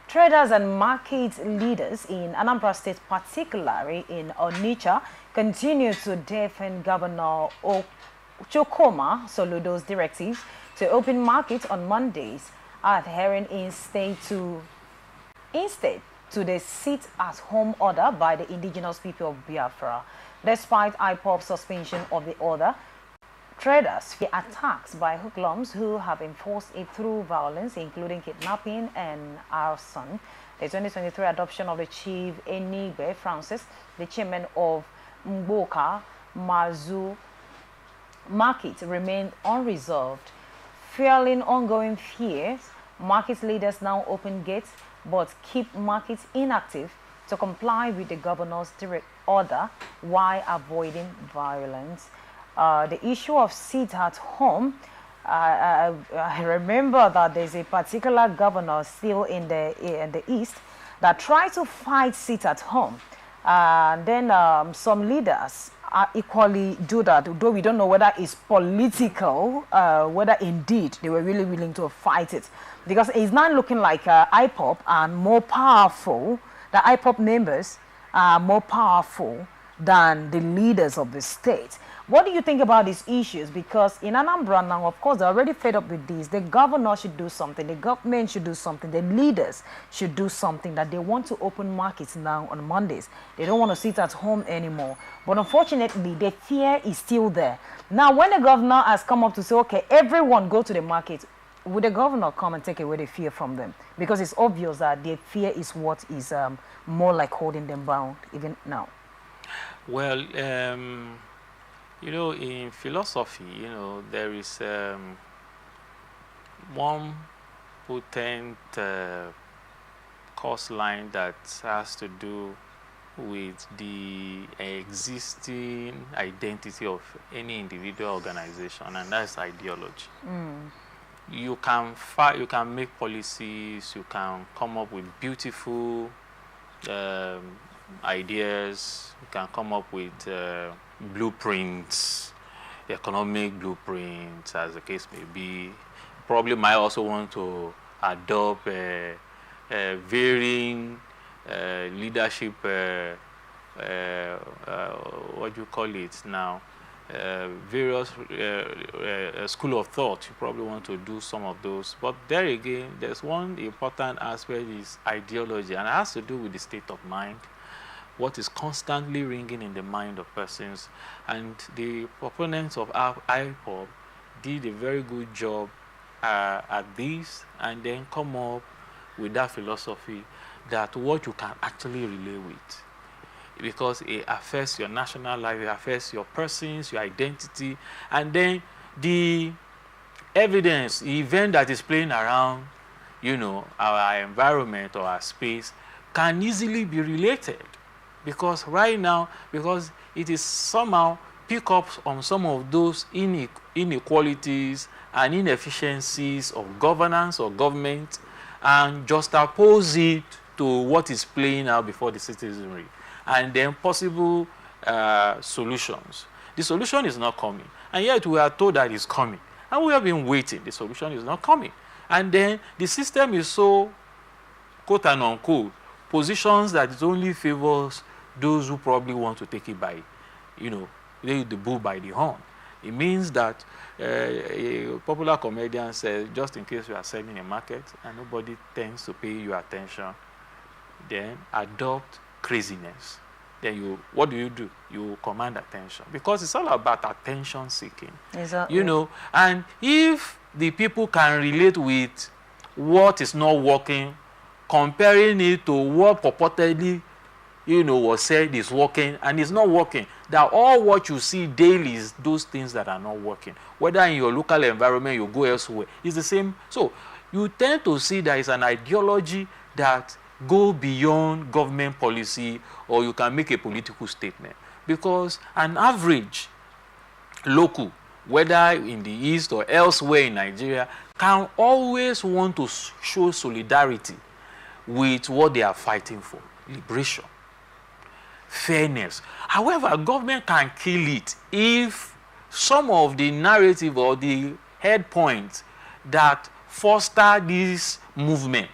Traders and market leaders in Anambra State, particularly in Onitsha, continue to defend Governor Chukwuma Soludo's directives to open markets on Mondays, adhering instead to the sit-at-home order by the Indigenous People of Biafra. Despite IPOB suspension of the order, traders fear attacks by hoodlums who have enforced it through violence, including kidnapping and arson. The 2023 adoption of the Chief Enigbe Francis, the chairman of Mboka Mazu Market, remained unresolved. Fearing ongoing fears, market leaders now open gates but keep markets inactive to comply with the governor's direct order while avoiding violence. The issue of sit at home, I remember that there's a particular governor still in the east that tried to fight sit at home. Then some leaders equally do that, though we don't know whether it's political, whether indeed they were really willing to fight it. Because it's not looking like IPOB are more powerful, the IPOB members are more powerful than the leaders of the state. What do you think about these issues? Because in Anambra now, of course, they're already fed up with this. The governor should do something. The government should do something. The leaders should do something, that they want to open markets now on Mondays. They don't want to sit at home anymore. But unfortunately, the fear is still there. Now, when the governor has come up to say, okay, everyone go to the market, would the governor come and take away the fear from them? Because it's obvious that the fear is what is more like holding them bound even now. Well, you know, in philosophy, you know, there is one potent course line that has to do with the existing identity of any individual organization, and that's ideology. You can make policies, you can come up with beautiful ideas, you can come up with blueprints, economic blueprints, as the case may be. Probably might also want to adopt varying leadership, what do you call it now? Various school of thought. You probably want to do some of those. But there again, there's one important aspect is ideology, and it has to do with the state of mind, what is constantly ringing in the mind of persons. And the proponents of IPOB did a very good job at this, and then come up with that philosophy that what you can actually relate with, because it affects your national life, it affects your persons, your identity, and then the evidence, the event that is playing around, you know, our environment or our space can easily be related. Because right now, because it is somehow pick up on some of those inequalities and inefficiencies of governance or government, and just oppose it to what is playing out before the citizenry, and then possible solutions. The solution is not coming, and yet we are told that it's coming, and we have been waiting. The solution is not coming, and then the system is so, quote and unquote, positions that it only favors those who probably want to take it by, you know, the bull by the horn. It means that a popular comedian says, just in case you are selling a market and nobody tends to pay you attention, then adopt craziness. Then what do? You command attention, because it's all about attention seeking. Exactly. You know, and if the people can relate with what is not working, comparing it to what purportedly, you know, was said is working and is not working, that all what you see daily is those things that are not working. Whether in your local environment, you go elsewhere, it's the same. So you tend to see there is an ideology that go beyond government policy, or you can make a political statement. Because an average local, whether in the East or elsewhere in Nigeria, can always want to show solidarity with what they are fighting for: liberation, fairness. However, government can kill it if some of the narrative or the head points that foster this movement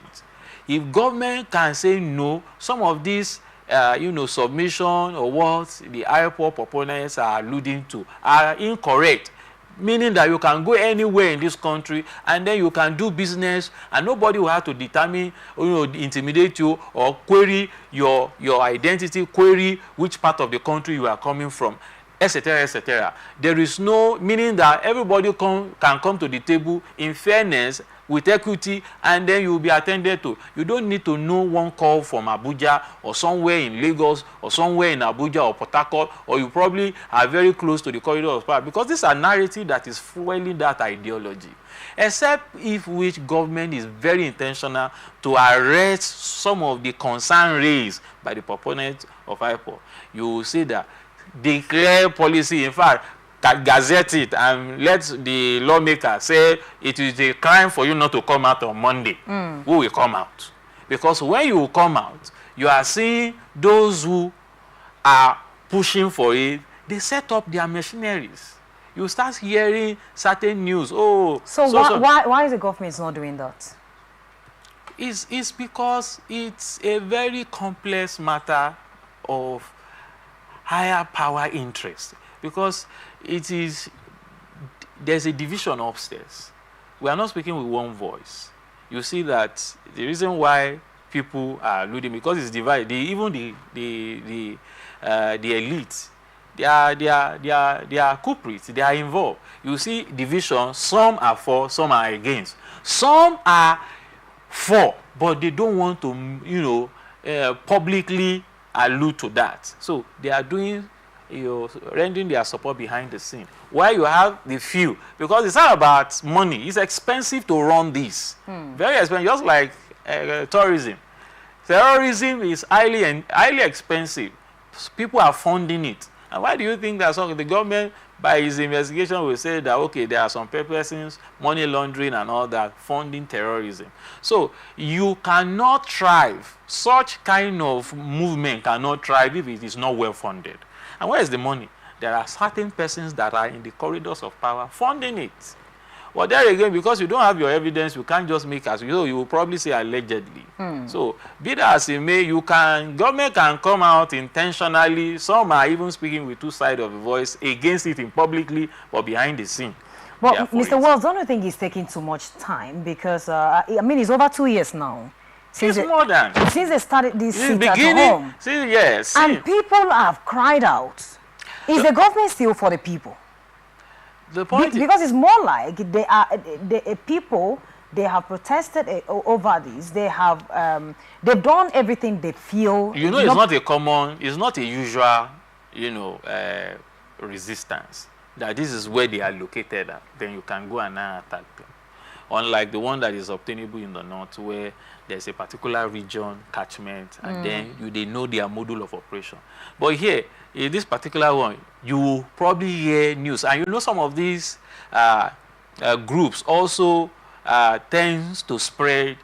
if government can say no, some of these submission or what the IPOB proponents are alluding to are incorrect, meaning that you can go anywhere in this country and then you can do business and nobody will have to determine, intimidate you or query your identity, query which part of the country you are coming from, etc., etc. There is no, meaning that everybody can come to the table in fairness, with equity, and then you will be attended to. You don't need to know one call from Abuja or somewhere in Lagos or somewhere in Abuja or Port Harcourt, or you probably are very close to the corridor of power, because this is a narrative that is fueling that ideology. Except if which government is very intentional to arrest some of the concern raised by the proponents of IPOB. You will see that declare policy, in fact, gazette it and let the lawmaker say it is a crime for you not to come out on Monday. Who will come out? Because when you come out, you are seeing those who are pushing for it, they set up their machineries. You start hearing certain news. Oh, so why is the government not doing that? It's because it's a very complex matter of higher power interest. Because there's a division upstairs. We are not speaking with one voice. You see that the reason why people are looting, because it's divided. Even the elite, they are culprits. They are involved. You see division. Some are for, some are against. Some are for, but they don't want to, publicly allude to that. So they are doing, rendering their support behind the scene. While you have the few, because it's not about money. It's expensive to run this. Very expensive, just like tourism. Terrorism is highly expensive. People are funding it. And why do you think that the government, by its investigation, will say that, okay, there are some persons, money laundering and all that, funding terrorism? So you cannot thrive. Such kind of movement cannot thrive if it is not well funded. And where is the money? There are certain persons that are in the corridors of power funding it. But there again, because you don't have your evidence, you can't just make as you will probably say allegedly. So be that as it may, government can come out intentionally. Some are even speaking with two sides of the voice against it in publicly or behind the scene. Well, Mr. Wells, don't you think it's taking too much time? Because it's over 2 years now. Since they started this seat at home. Yes. And people have cried out. Is the government still for the people? The point because it's more like people, they have protested over this. They have they've done everything they feel. It's not a usual, resistance. That this is where they are located at. Then you can go and attack them. Unlike the one that is obtainable in the north, where there's a particular region, catchment, and then they know their module of operation. But here, in this particular one, you will probably hear news. And some of these groups also tends to spread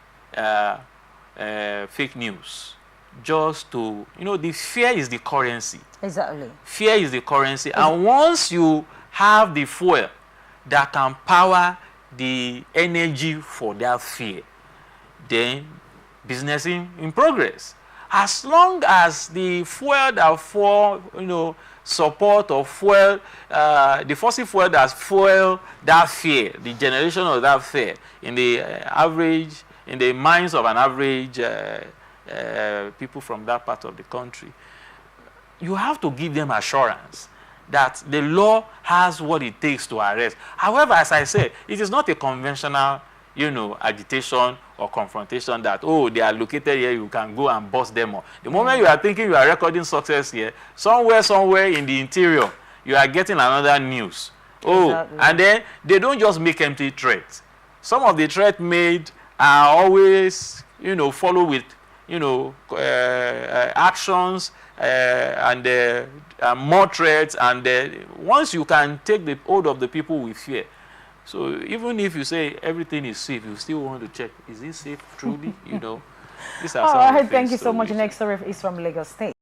fake news. Just to, the fear is the currency. Exactly. Fear is the currency. And once you have the fuel that can power the energy for that fear, then business in progress. As long as the fuel that support or fuel, the fossil fuel that fuel that fear, the generation of that fear in the minds of an average people from that part of the country, you have to give them assurance that the law has what it takes to arrest. However, as I said, it is not a conventional, agitation or confrontation that, they are located here, you can go and bust them up. The moment you are thinking you are recording success here, somewhere in the interior, you are getting another news. Exactly. And then they don't just make empty threats. Some of the threats made are always, follow with, actions and more threats. And once you can take the hold of the people with fear. So even if you say everything is safe, you still want to check, is it safe truly? These are all right, thank you so much. Next story is from Lagos State.